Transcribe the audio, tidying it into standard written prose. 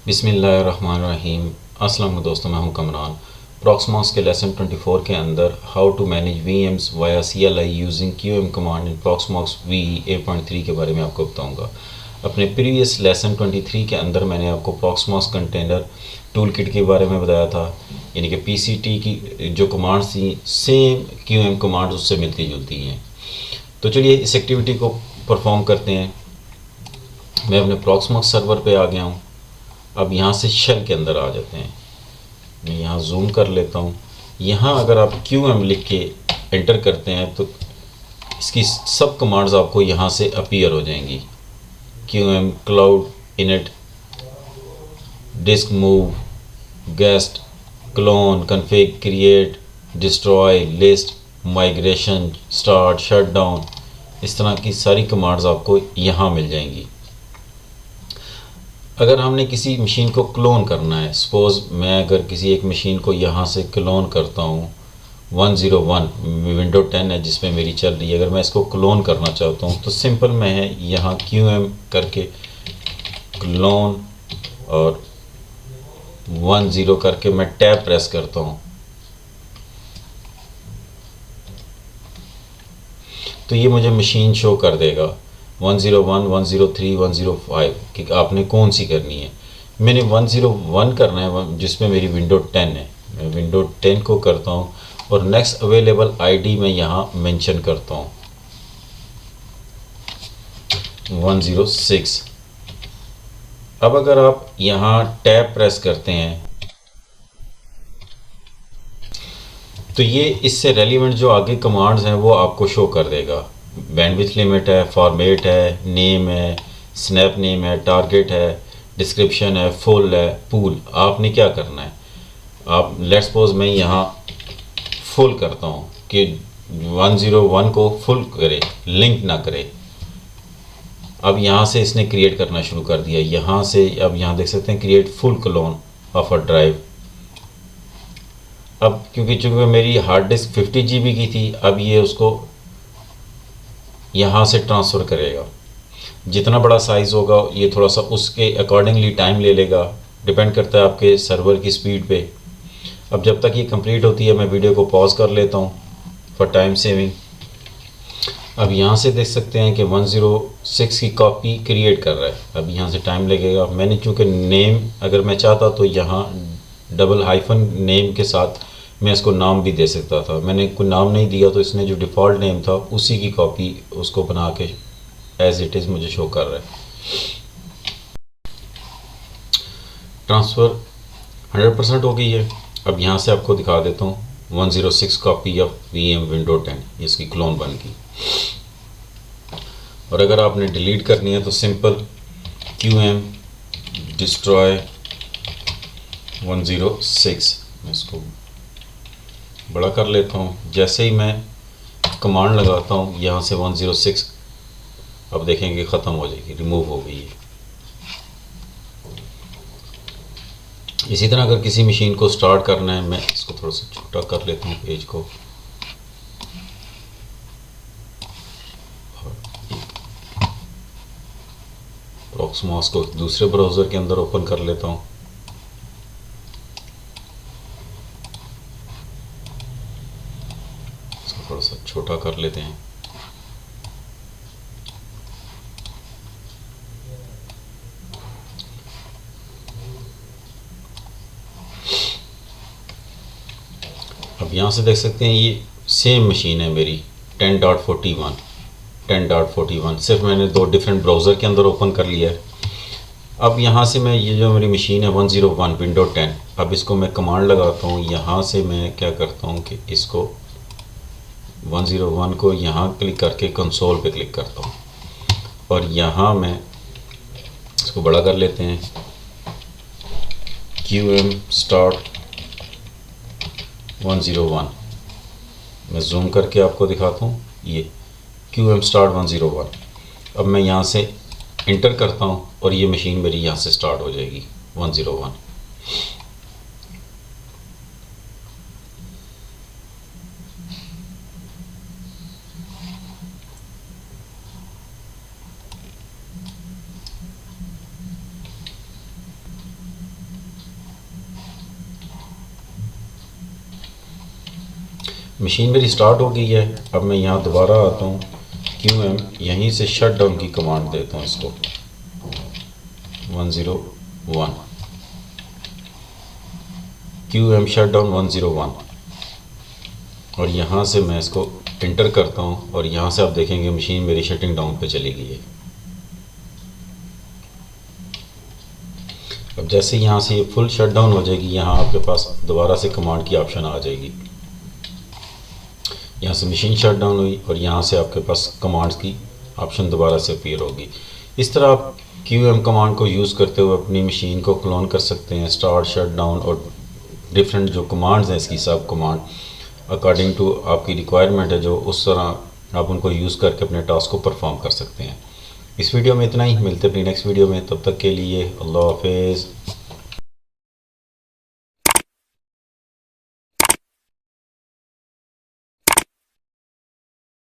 बिस्मिल्लाहिर्रहमानिर्रहीम। अस्सलाम वालेकुम दोस्तों, मैं हूं कमरान। प्रॉक्समॉस के लेसन 24 के अंदर how to manage VMs via C L I using Q M command in Proxmox V 8.3 के बारे में आपको बताऊंगा। अपने प्रीवियस लेसन 23 के अंदर मैंने आपको प्रॉक्समॉस कंटेनर टूल किट के बारे में बताया था, यानी कि पी सी टी की जो कमांड्स थी सेम क्यू एम कमांड्स उससे मिलती जुलती हैं। तो चलिए इस एक्टिविटी को परफॉर्म करते हैं। मैं अपने प्रॉक्समॉस सर्वर पे आ गया हूँ। अब यहाँ से शेल के अंदर आ जाते हैं। मैं यहाँ जूम कर लेता हूँ। यहाँ अगर आप क्यू एम लिख के एंटर करते हैं तो इसकी सब कमांड्स आपको यहाँ से अपीयर हो जाएंगी। Q M, cloud, init, disk move, guest, clone, config, create, destroy, list, migration, start, shut down, इस तरह की सारी कमांड्स आपको यहाँ मिल जाएंगी। अगर हमने किसी मशीन को क्लोन करना है, सपोज़ मैं अगर किसी एक मशीन को यहाँ से क्लोन करता हूँ, 101 विंडो 10 है जिसमें मेरी चल रही है, अगर मैं इसको क्लोन करना चाहता हूँ तो सिंपल मैं है यहाँ QM करके क्लोन और 10 करके मैं टैब प्रेस करता हूँ तो ये मुझे मशीन शो कर देगा 101, 103, 105 कि आपने कौन सी करनी है। मैंने 101 करना है जिसमें मेरी विंडो 10 है। मैं विंडो 10 को करता हूँ और नेक्स्ट अवेलेबल आईडी मैं यहाँ मेंशन करता हूँ 106। अब अगर आप यहाँ टैब प्रेस करते हैं तो ये इससे रेलिवेंट जो आगे कमांड्स हैं वो आपको शो कर देगा। बैंडविड्थ लिमिट है, फॉर्मेट है, नेम है, स्नैप नेम है, टारगेट है, डिस्क्रिप्शन है, फुल है, पूल। आपने क्या करना है, आप लेट्स सपोज मैं यहाँ फुल करता हूँ कि 101 को फुल करे, लिंक ना करे। अब यहाँ से इसने क्रिएट करना शुरू कर दिया। यहाँ से अब यहाँ देख सकते हैं create full clone of a drive. अब क्योंकि मेरी हार्ड डिस्क 50 GB की थी, अब ये उसको यहाँ से ट्रांसफ़र करेगा। जितना बड़ा साइज़ होगा ये थोड़ा सा उसके अकॉर्डिंगली टाइम ले लेगा, डिपेंड करता है आपके सर्वर की स्पीड पे। अब जब तक ये कंप्लीट होती है मैं वीडियो को पॉज कर लेता हूँ फॉर टाइम सेविंग। अब यहाँ से देख सकते हैं कि 106 की कॉपी क्रिएट कर रहा है। अब यहाँ से टाइम लगेगा। मैंने चूँकि नेम अगर मैं चाहता तो यहाँ डबल हाइफन नेम के साथ मैं इसको नाम भी दे सकता था। मैंने कोई नाम नहीं दिया तो इसने जो डिफ़ॉल्ट नेम था उसी की कॉपी उसको बना के एज इट इज़ मुझे शो कर रहा है। ट्रांसफ़र 100% हो गई है। अब यहाँ से आपको दिखा देता हूँ 106 कॉपी ऑफ VM विंडो 10 इसकी क्लोन बन गई। और अगर आपने डिलीट करनी है तो सिंपल QM डिस्ट्रॉय 106, मैं इसको बड़ा कर लेता हूँ। जैसे ही मैं कमांड लगाता हूँ यहाँ से 106, अब देखेंगे ख़त्म हो जाएगी, रिमूव हो गई है। इसी तरह अगर किसी मशीन को स्टार्ट करना है, मैं इसको थोड़ा सा छोटा कर लेता हूँ पेज को, प्रॉक्समॉस को दूसरे ब्राउज़र के अंदर ओपन कर लेता हूँ। इसको थोड़ा सा छोटा कर लेते हैं। अब यहाँ से देख सकते हैं ये सेम मशीन है मेरी 10.41, सिर्फ मैंने दो डिफरेंट ब्राउज़र के अंदर ओपन कर लिया है। अब यहाँ से मैं ये जो मेरी मशीन है 101 विंडो 10, अब इसको मैं कमांड लगाता हूँ। यहाँ से मैं क्या करता हूँ कि इसको 101 को यहाँ क्लिक करके कंसोल पे क्लिक करता हूँ और यहाँ मैं इसको बड़ा कर लेते हैं। QM स्टार्ट 101, मैं जूम करके आपको दिखाता हूँ। ये QM स्टार्ट 101। अब मैं यहाँ से इंटर करता हूँ और ये मशीन मेरी यहाँ से स्टार्ट हो जाएगी 101। मशीन मेरी स्टार्ट हो गई है। अब मैं यहाँ दोबारा आता हूँ, QM यहीं से शट डाउन की कमांड देता हूँ इसको 101, QM शट डाउन 101, और यहाँ से मैं इसको इंटर करता हूँ और यहाँ से आप देखेंगे मशीन मेरी शटिंग डाउन पे चली गई है। अब जैसे यहाँ से ये फुल शट डाउन हो जाएगी, यहाँ आपके पास दोबारा से कमांड की ऑप्शन आ जाएगी। यहाँ से मशीन शट डाउन हुई और यहाँ से आपके पास कमांड्स की ऑप्शन दोबारा से अपीयर होगी। इस तरह आप QM कमांड को यूज़ करते हुए अपनी मशीन को क्लोन कर सकते हैं। स्टार्ट, शट डाउन और डिफरेंट जो कमांड्स हैं, इसकी सब कमांड अकॉर्डिंग टू आपकी रिक्वायरमेंट है जो, उस तरह आप उनको यूज़ करके अपने टास्क को परफॉर्म कर सकते हैं। इस वीडियो में इतना ही, मिलते हैं अपनी नेक्स्ट वीडियो में। तब तक के लिए अल्लाह हाफिज़।